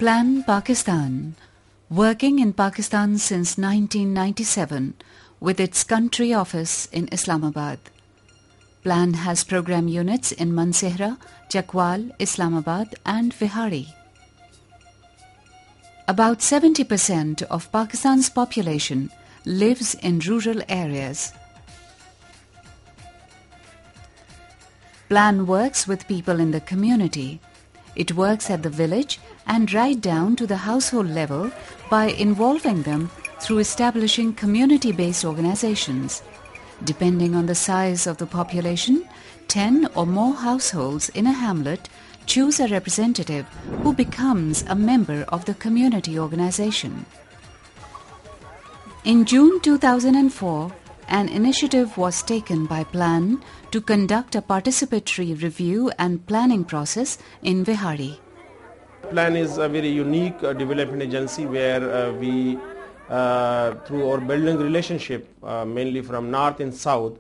Plan Pakistan, working in Pakistan since 1997 with its country office in Islamabad. Plan has program units in Mansehra, Chakwal, Islamabad and Vihari. About 70% of Pakistan's population lives in rural areas. Plan works with people in the community. It works at the village and right down to the household level by involving them through establishing community-based organizations. Depending on the size of the population, 10 or more households in a hamlet choose a representative who becomes a member of the community organization. In June 2004, an initiative was taken by Plan to conduct a participatory review and planning process in Vihari. Plan is a very unique development agency where we, through our building relationship, mainly from north and south,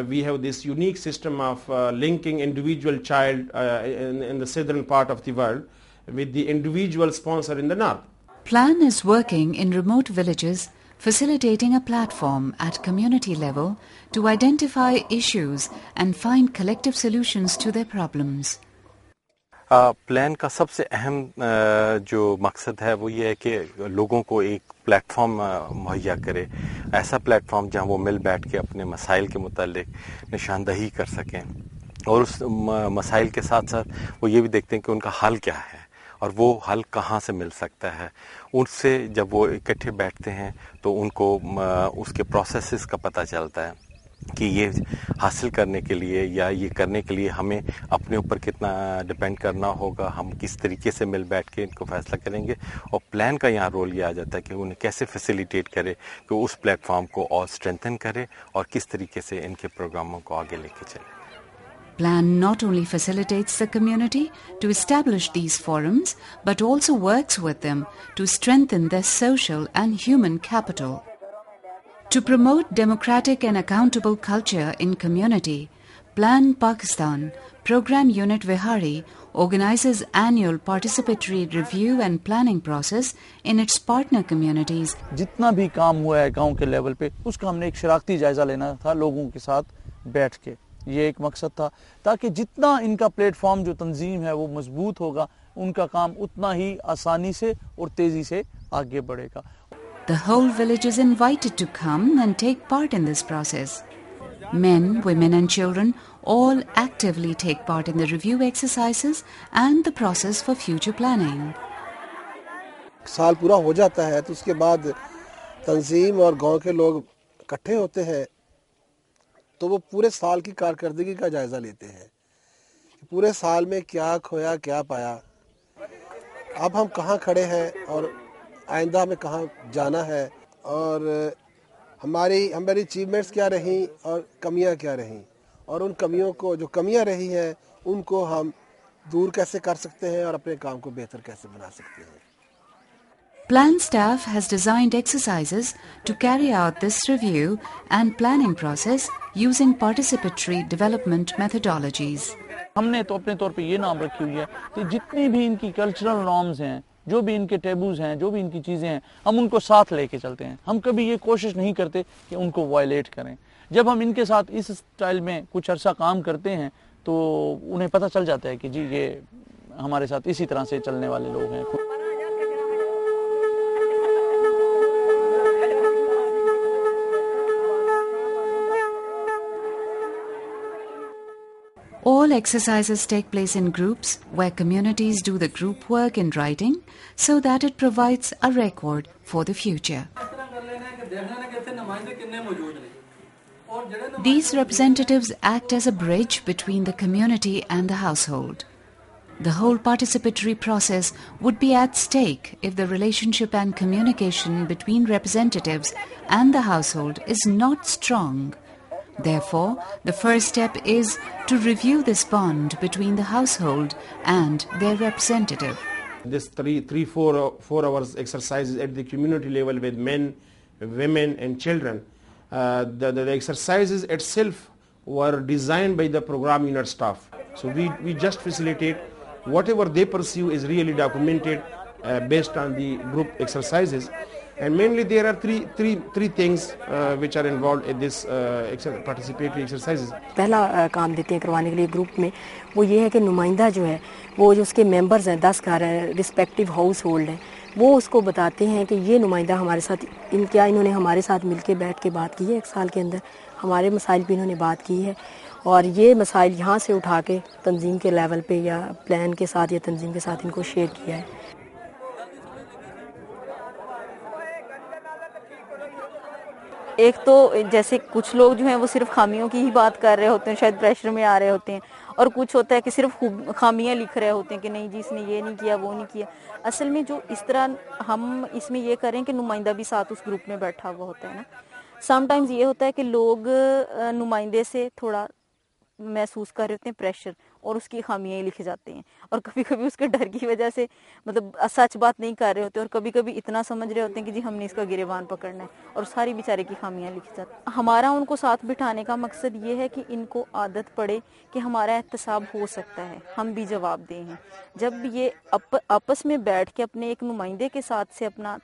we have this unique system of linking individual child in the southern part of the world with the individual sponsor in the north. Plan is working in remote villages, facilitating a platform at community level to identify issues and find collective solutions to their problems. Plan का सबसे अहम जो मकसद है वो ये है कि लोगों को एक प्लेटफॉर्म मुहैया करे, ऐसा प्लेटफॉर्म जहां वो मिल बैठ के अपने मसाइल के मुतालिक निशानदही कर सकें और उस मसाइल के साथ साथ वो ये भी देखते हैं कि उनका हल क्या है और वो हल कहाँ से मिल सकता है। उनसे जब वो इकट्ठे बैठते हैं तो उनको उसके प्रोसेसेस का पता चलता है कि ये हासिल करने के लिए या ये करने के लिए हमें अपने ऊपर कितना डिपेंड करना होगा, हम किस तरीके से मिल बैठ के इनको फैसला करेंगे और प्लान का यहाँ रोल ये आ जाता है कि उन्हें कैसे फैसिलिटेट करे कि उस प्लेटफॉर्म को और स्ट्रेंथन करे और किस तरीके से इनके प्रोग्रामों को आगे लेके चले। Plan not only facilitates the community to establish these forums but also works with them to strengthen their social and human capital. To promote democratic and accountable culture in community, Plan Pakistan, Program Unit Vihari, organizes annual participatory review and planning process in its partner communities. जितना भी काम हुआ है गांव के level पे उसका हमने एक शराकती जायजा लेना था लोगों के साथ बैठ के, ये एक मकसद था ताकि जितना इनका प्लेटफॉर्म जो तंजीम है वो मजबूत होगा, उनका काम उतना ही आसानी से और तेजी से आगे बढ़ेगा। The whole village is invited to come and take part in this process. Men, women and children all actively take part in the review exercises and the process for future planning. साल पूरा हो जाता है तो उसके बाद तंजीम और गांव के लोग इकट्ठे होते हैं तो वो पूरे साल की कारकर्दगी का जायजा लेते हैं, पूरे साल में क्या खोया क्या पाया, अब हम कहाँ खड़े हैं और आइंदा हमें कहाँ जाना है और हमारी अचीवमेंट्स क्या रहीं और कमियां क्या रहीं और उन कमियों को जो कमियां रही हैं उनको हम दूर कैसे कर सकते हैं और अपने काम को बेहतर कैसे बना सकते हैं। Plan staff has designed exercises to carry out this review and planning process using participatory development methodologies. हमने तो अपने तौर पे ये नाम रखी हुई है कि जितनी भी इनकी कल्चरल नॉर्म्स हैं, जो भी इनके टेबूज हैं, जो भी इनकी चीज़ें हैं, हम उनको साथ लेके चलते हैं। हम कभी ये कोशिश नहीं करते कि उनको वायलेट करें। जब हम इनके साथ इस स्टाइल में कुछ अरसा काम करते हैं तो उन्हें पता चल जाता है कि जी ये हमारे साथ इसी तरह से चलने वाले लोग हैं। All exercises take place in groups where communities do the group work in writing so that it provides a record for the future. These representatives act as a bridge between the community and the household. The whole participatory process would be at stake if the relationship and communication between representatives and the household is not strong. Therefore, the first step is to review this bond between the household and their representative. This 4 hours exercises at the community level with men, women and children. The exercises itself were designed by the program unit staff. So we just facilitate whatever they pursue is really documented based on the group exercises. And mainly there are three things which are involved in this participatory exercises. पहला काम देते हैं करवाने के लिए group में, वो ये है कि नुमाइंदा जो है वो जो उसके मेंबर्स हैं 10 घर हैं, रिस्पेक्टिव हाउस होल्ड हैं, वो उसको बताते हैं कि ये नुमाइंदा हमारे साथ इन्होंने हमारे साथ मिलके बैठ के बात की है, 1 साल के अंदर हमारे मसाइल पे इन्होंने बात की है, और ये मसाइल यहाँ से उठा के तंजीम के लेवल पे या प्लान के साथ या तंजीम के साथ इनको शेयर किया है। एक तो जैसे कुछ लोग जो हैं वो सिर्फ खामियों की ही बात कर रहे होते हैं, शायद प्रेशर में आ रहे होते हैं, और कुछ होता है कि सिर्फ खामियां लिख रहे होते हैं कि नहीं जी इसने ये नहीं किया वो नहीं किया। असल में जो इस तरह हम इसमें ये करें कि नुमाइंदा भी साथ उस ग्रुप में बैठा हुआ होता है ना, समटाइम्स ये होता है कि लोग नुमाइंदे से थोड़ा महसूस कर रहे होते हैं प्रेशर और उसकी खामियां ही लिखे जाते हैं, और कभी कभी उसके डर की वजह से मतलब सच बात नहीं कर रहे होते, और कभी कभी इतना समझ रहे होते हैं कि जी हमने इसका गिरेबान पकड़ना है, और सारी बेचारे की खामियां लिखी जाती हैं। हमारा उनको साथ बिठाने का मकसद ये है कि इनको आदत पड़े कि हमारा एहतसाब हो सकता है, हम भी जवाब दें हैं। जब ये आपस में बैठ के अपने एक नुमाइंदे के साथ से अपना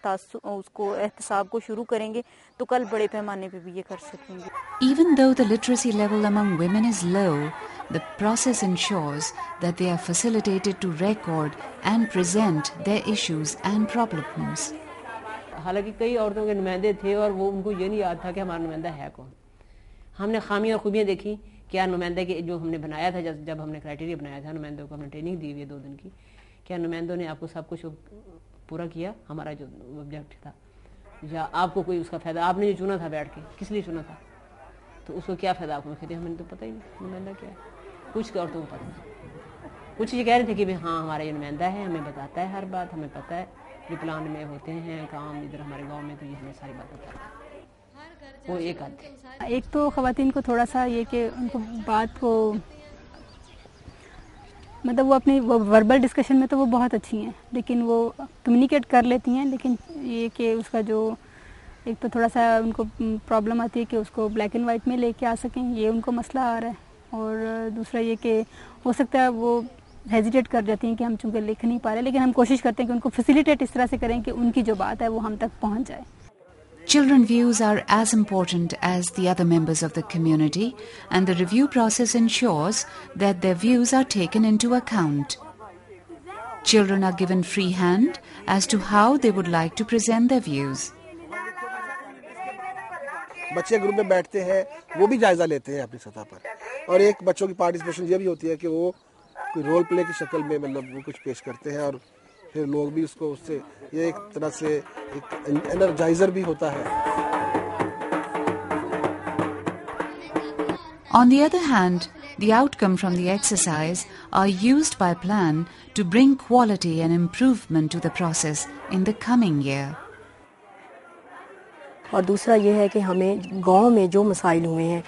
उसको एहतसाब को शुरू करेंगे तो कल बड़े पैमाने पे भी ये कर सकेंगे। Even though the literacy level among women is low, the process ensures that they are facilitated to record and present their issues and problems. हालांकि कई औरतों के नुमाइंदे थे और वो उनको ये नहीं याद था कि हमारा नुमाइंदा है कौन। हमने खामियां और खूबियां देखी, क्या नुमाइंदे के जो हमने बनाया था, जब हमने क्राइटेरिया बनाया था नुमाइंदों को, हमने ट्रेनिंग दी हुई है 2 दिन की, क्या नुमाइंदों ने आपको सब कुछ पूरा किया हमारा जो ऑब्जेक्ट था, या आपको कोई उसका फ़ायदा, आपने जो चुना था बैठ के किस लिए चुना था, तो उसको क्या फ़ायदा आपको कहते हैं, हमें तो पता ही नहीं नुमाइंदा क्या है। कुछ औरतों को पता था, कुछ ये कह रहे थे कि भाई हाँ हमारा ये नुमाइंदा है, हमें बताता है हर बात, हमें पता है जो प्लान में होते हैं काम इधर हमारे गांव में, तो ये हमें सारी बात बताता है। वो एक आध एक तो ख़वातीन को थोड़ा सा ये कि उनको बात को मतलब वो अपनी वर्बल डिस्कशन में तो वो बहुत अच्छी हैं, लेकिन वो कम्युनिकेट कर लेती हैं, लेकिन ये कि उसका जो एक तो थोड़ा सा उनको प्रॉब्लम आती है कि उसको ब्लैक एंड वाइट में लेके आ सकें, ये उनको मसला आ रहा है। और दूसरा ये कि हो सकता है वो हेजिटेट कर जाती हैं कि हम चूँकि लिख नहीं पा रहे, लेकिन हम कोशिश करते हैं कि उनको फैसिलिटेट इस तरह से करें कि उनकी जो बात है वो हम तक पहुँच जाए। Children views are as important as the other members of the community, and the review process ensures that their views are taken into account. Children are given free hand as to how they would like to present their views. बच्चे group में बैठते हैं, वो भी जायजा लेते हैं अपनी सतह पर, और एक बच्चों की पार्टिसिपेशन ये भी होती है कि वो कोई रोल प्ले की शक्ल में मतलब वो कुछ पेश करते हैं, और फिर लोग भी उसको उससे ये एक तरह से एक एनर्जाइजर भी होता है। On the other hand, the outcome from the exercise are used by Plan to bring quality and improvement to the process in the coming year. और दूसरा ये है कि हमें गांव में जो मसाइल हुए हैं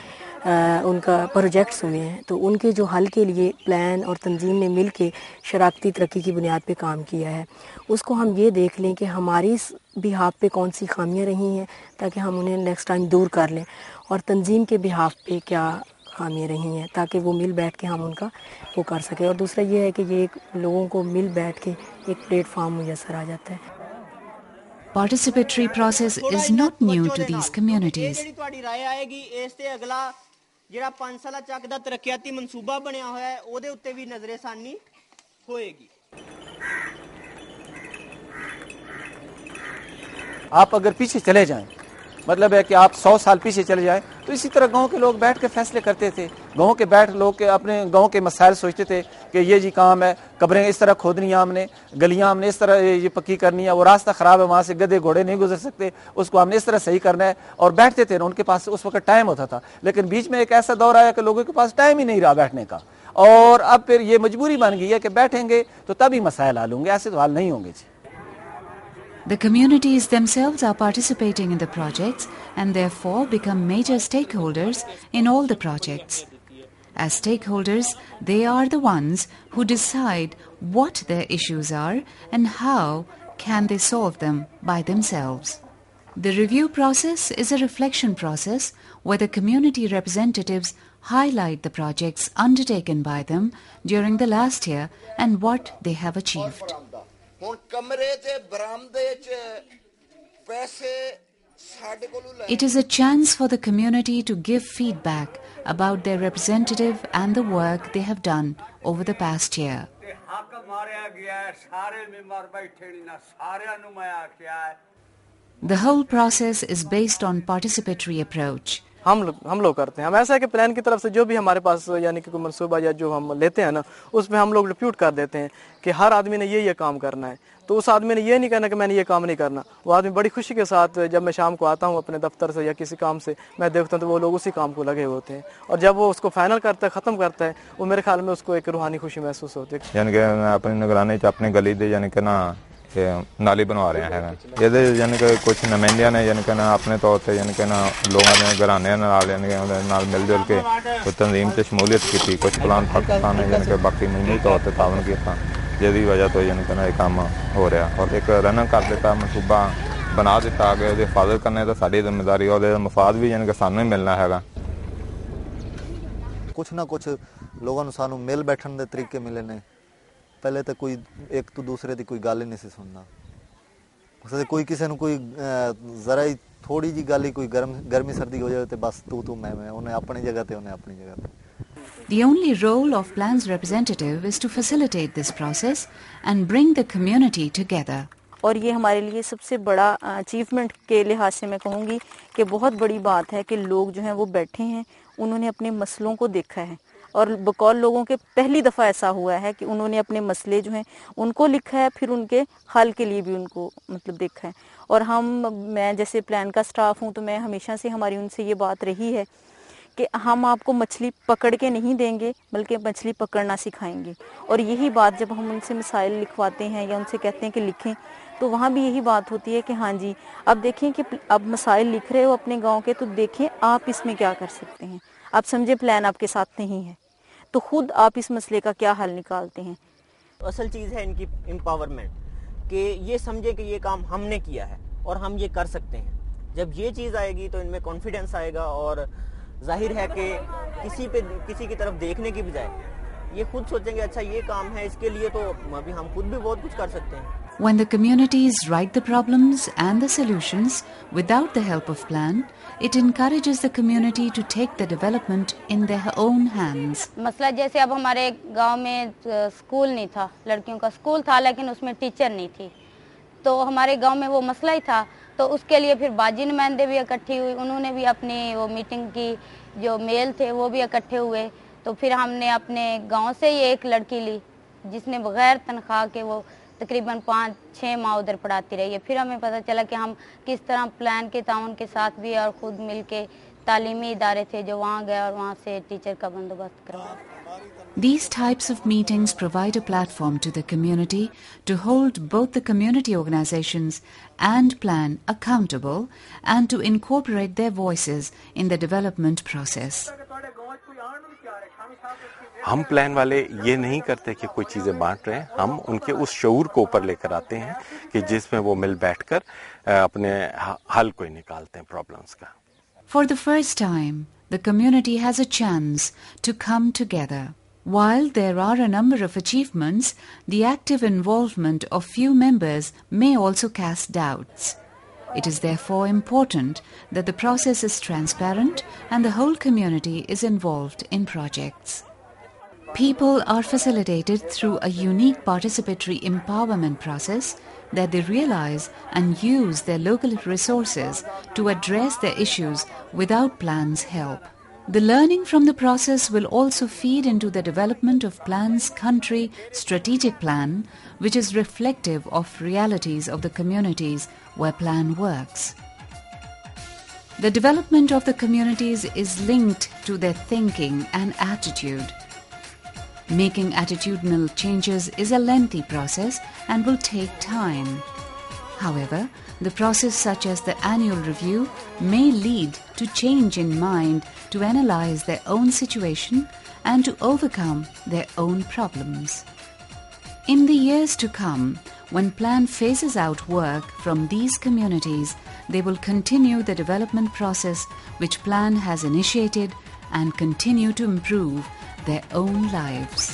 उनका प्रोजेक्ट्स हुए हैं, तो उनके जो हल के लिए प्लान और तंजीम ने मिल के शराकती तरक्की की बुनियाद पे काम किया है, उसको हम ये देख लें कि हमारी बिहाफ पे कौन सी खामियां रही हैं ताकि हम उन्हें नेक्स्ट टाइम दूर कर लें, और तंजीम के बिहाफ पे क्या खामियां रही हैं ताकि वो मिल बैठ के हम उनका वो कर सकें। और दूसरा ये है कि ये लोगों को मिल बैठ के एक प्लेटफॉर्म मुयसर आ जाता है। Participatory process is not new to these communities. ਜਿਹੜਾ 5 ਸਾਲਾ ਚੱਕ ਦਾ ਤਰੱਕੀਆਤੀ ਮਨਸੂਬਾ ਬਣਿਆ ਹੋਇਆ ਹੈ ਉਹਦੇ ਉੱਤੇ ਵੀ ਨਜ਼ਰਸਾਨੀ ਹੋਏਗੀ। आप अगर पीछे चले जाएं, मतलब है कि आप 100 साल पीछे चले जाएं, तो इसी तरह गांव के लोग बैठ के फैसले करते थे। गांव के लोग के अपने गांव के मसाइल सोचते थे कि ये जी काम है, कब्रें इस तरह खोदनी है हमने, गलियां हमने इस तरह ये पक्की करनी है, वो रास्ता ख़राब है, वहाँ से गधे घोड़े नहीं गुजर सकते, उसको हमने इस तरह सही करना है, और बैठते थे। उनके पास उस वक्त टाइम होता था, लेकिन बीच में एक ऐसा दौर आया कि लोगों के पास टाइम ही नहीं रहा बैठने का, और अब फिर ये मजबूरी बन गई है कि बैठेंगे तो तभी मसाइल हल होंगे, ऐसे तो हल नहीं होंगे जी। The communities themselves are participating in the projects and therefore become major stakeholders in all the projects. As stakeholders, they are the ones who decide what their issues are and how can they solve them by themselves. The review process is a reflection process where the community representatives highlight the projects undertaken by them during the last year and what they have achieved. ਹੁਣ ਕਮਰੇ ਤੇ ਬਰਾਮਦੇ 'ਚ ਪੈਸੇ ਸਾਡੇ ਕੋਲੋਂ ਲੈ It is a chance for the community to give feedback about their representative and the work they have done over the past year. The whole process is based on participatory approach. हम लोग करते हैं। हम ऐसा है कि plan की तरफ से जो भी हमारे पास यानी कि कोई मंसूबा या जो हम लेते हैं ना, उसमें हम लोग डिप्यूट कर देते हैं कि हर आदमी ने ये काम करना है। तो उस आदमी ने ये नहीं कहना कि मैंने ये काम नहीं करना। वो आदमी बड़ी खुशी के साथ जब मैं शाम को आता हूँ अपने दफ्तर से या किसी काम से, मैं देखता हूँ तो वो लोग उसी काम को लगे होते हैं, और जब वो उसको फाइनल करता है, ख़त्म करता है, वो मेरे ख्याल में उसको एक रूहानी खुशी महसूस होती है। यानी कि अपनी निगरानी च अपनी गली दे यानी कि ना नाली बनवा रहे हैं ये यानी कि कुछ नुमाइंदियां ने यानी कि ना अपने तौर पर यानी कि ना लोगों ने घराने यानी कि मिलजुल के कुछ तंजीम से शमूलियत की, कुछ प्लान पाकिस्तान ने यानी कि बाकी मजमूई तौर पर तावन किया, जिसकी वजह तो यानी कि ना ये काम हो रहा और एक रन कर दिता, मनसूबा बना दिता कि उसकी हिफाजत करने तो साड़ी जिम्मेदारी और मफाद भी यानी कि सानू ही मिलना है। कुछ ना कुछ लोगों को सानू मिल बैठने के तरीके मिले ने। पहले तो कोई एक तो दूसरे की कोई गल ही नहीं सी सुनना। कोई किसी ने कोई जरा ही थोड़ी जी गल ही कोई गर्मी सर्दी हो जाए तो बस तू मैं उन्हें अपनी जगह पे उन्हें अपनी जगह पे। The only role of plan's representative is to facilitate this process and bring the community together. और ये हमारे लिए सबसे बड़ा अचीवमेंट के लिहाज से मैं कहूँगी कि बहुत बड़ी बात है कि लोग जो हैं वो बैठे हैं, उन्होंने अपने मसलों को देखा है, और बकौल लोगों के पहली दफ़ा ऐसा हुआ है कि उन्होंने अपने मसले जो हैं उनको लिखा है, फिर उनके हल के लिए भी उनको मतलब देखा है। और मैं जैसे प्लान का स्टाफ हूँ तो मैं हमेशा से हमारी उनसे ये बात रही है कि हम आपको मछली पकड़ के नहीं देंगे बल्कि मछली पकड़ना सिखाएंगे। और यही बात जब हम उनसे मसाइल लिखवाते हैं या उनसे कहते हैं कि लिखें, तो वहाँ भी यही बात होती है कि हाँ जी, अब देखें कि अब मसाइल लिख रहे हो अपने गांव के, तो देखें आप इसमें क्या कर सकते हैं। आप समझे प्लान आपके साथ नहीं है तो खुद आप इस मसले का क्या हल निकालते हैं। असल चीज़ है इनकी एम्पावरमेंट, कि ये समझे कि ये काम हमने किया है और हम ये कर सकते हैं। जब ये चीज़ आएगी तो इनमें कॉन्फिडेंस आएगा और जाहिर है कि किसी की तरफ देखने की बजाय ये खुद सोचेंगे अच्छा ये काम है, इसके लिए तो अभी हम खुद भी बहुत कुछ कर सकते हैं। When the communities write the problems and the solutions without the help of plan, it encourages the community to take the development in their own hands. मसला जैसे अब हमारे गांव में स्कूल नहीं था, लड़कियों का स्कूल था लेकिन उसमें टीचर नहीं थी, तो हमारे गांव में वो मसला ही था। तो उसके लिए फिर बाजी नुमाइंदे भी इकट्ठी हुई, उन्होंने भी अपनी वो मीटिंग की, जो मेल थे वो भी इकट्ठे हुए। तो फिर हमने अपने गांव से ही एक लड़की ली जिसने बगैर तनख्वाह के वो तकरीबन 5-6 माह उधर पढ़ाती रही है। फिर हमें पता चला कि हम किस तरह प्लान के ताउन के साथ भी और ख़ुद मिल के तालीमी इदारे थे जो वहाँ गए और वहाँ से टीचर का बंदोबस्त करवाया। These types of meetings provide a platform to the community to hold both the community organizations and plan accountable and to incorporate their voices in the development process. हम प्लान वाले ये नहीं करते कि कोई चीज़ें बांट रहे हैं, हम उनके उस शऊर को ऊपर लेकर आते हैं कि जिसमें वो मिल बैठकर अपने हल को निकालते हैं प्रॉब्लम्स का। For the first time, the community has a chance to come together. While there are a number of achievements, the active involvement of few members may also cast doubts. It is therefore important that the process is transparent and the whole community is involved in projects. People are facilitated through a unique participatory empowerment process that they realize and use their local resources to address their issues without plan's help. The learning from the process will also feed into the development of plan's country strategic plan, which is reflective of realities of the communities where plan works. The development of the communities is linked to their thinking and attitude. Making attitudinal changes is a lengthy process and will take time. However, the process such as the annual review may lead to change in mind to analyze their own situation and to overcome their own problems. In the years to come, when Plan phases out work from these communities, they will continue the development process which Plan has initiated and continue to improve their own lives.